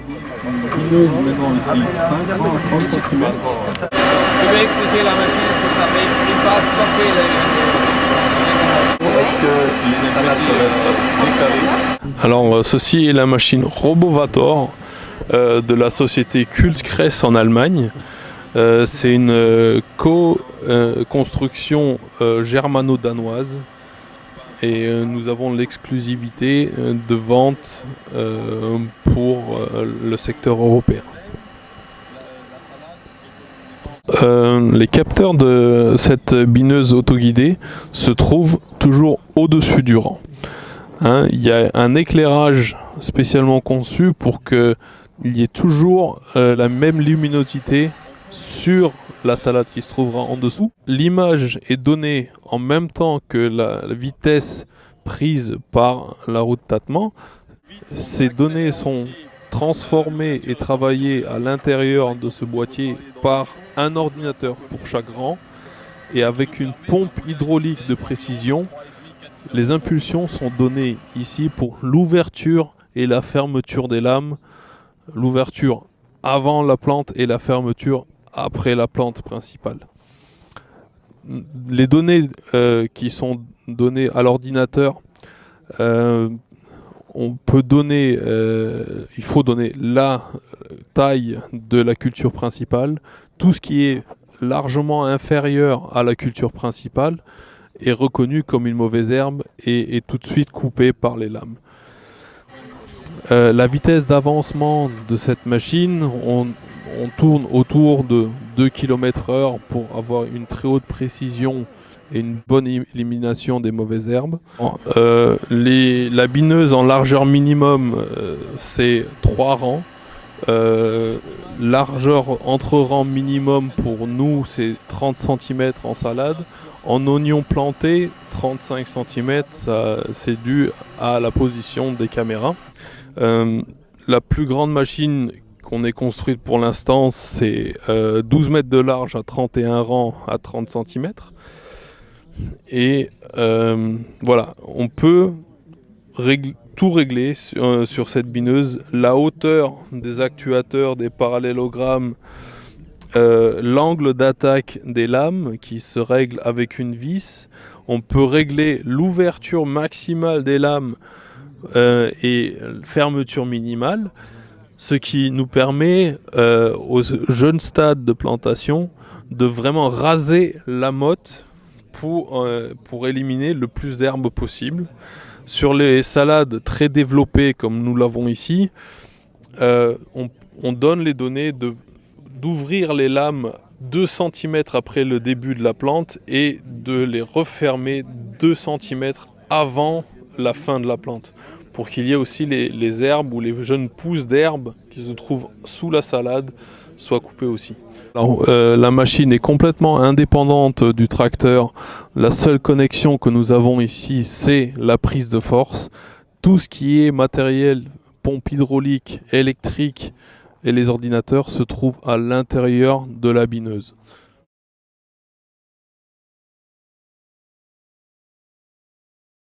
Bineuse maintenant ici, 5 rangs à 30 cm. Je vais expliquer la machine pour ça, mais il va stopper Est-ce que les éclats peuvent être décalés? Alors ceci est la machine Robovator de la société Kultkress en Allemagne. C'est une co-construction germano-danoise et nous avons l'exclusivité de vente pour le secteur européen. Les capteurs de cette bineuse autoguidée se trouvent toujours au-dessus du rang. Il y a un éclairage spécialement conçu pour qu'il y ait toujours la même luminosité sur la salade qui se trouvera en dessous. L'image est donnée en même temps que la vitesse prise par la roue de tâtement. Ces données sont transformées et travaillées à l'intérieur de ce boîtier par un ordinateur pour chaque rang et avec une pompe hydraulique de précision. Les impulsions sont données ici pour l'ouverture et la fermeture des lames, l'ouverture avant la plante et la fermeture après la plante principale. Les données qui sont données à l'ordinateur, on peut donner, il faut donner la taille de la culture principale. Tout ce qui est largement inférieur à la culture principale est reconnu comme une mauvaise herbe et est tout de suite coupé par les lames. La vitesse d'avancement de cette machine, on tourne autour de 2 km/h pour avoir une très haute précision et une bonne élimination des mauvaises herbes. La bineuse en largeur minimum, c'est 3 rangs. Largeur entre rangs minimum pour nous, c'est 30 cm en salade. En oignon planté, 35 cm, c'est dû à la position des caméras. La plus grande machine qu'on ait construite pour l'instant, c'est 12 mètres de large à 31 rangs à 30 cm. Et voilà, on peut tout régler sur cette bineuse. La hauteur des actuateurs, des parallélogrammes, l'angle d'attaque des lames qui se règle avec une vis. On peut régler l'ouverture maximale des lames et fermeture minimale, ce qui nous permet aux jeunes stades de plantation de vraiment raser la motte pour éliminer le plus d'herbes possible. Sur les salades très développées comme nous l'avons ici, on donne les données d'ouvrir les lames 2 cm après le début de la plante et de les refermer 2 cm avant la fin de la plante, pour qu'il y ait aussi les herbes ou les jeunes pousses d'herbes qui se trouvent sous la salade soient coupées aussi. Alors, la machine est complètement indépendante du tracteur. La seule connexion que nous avons ici, c'est la prise de force. Tout ce qui est matériel, pompe hydraulique, électrique et les ordinateurs se trouvent à l'intérieur de la bineuse.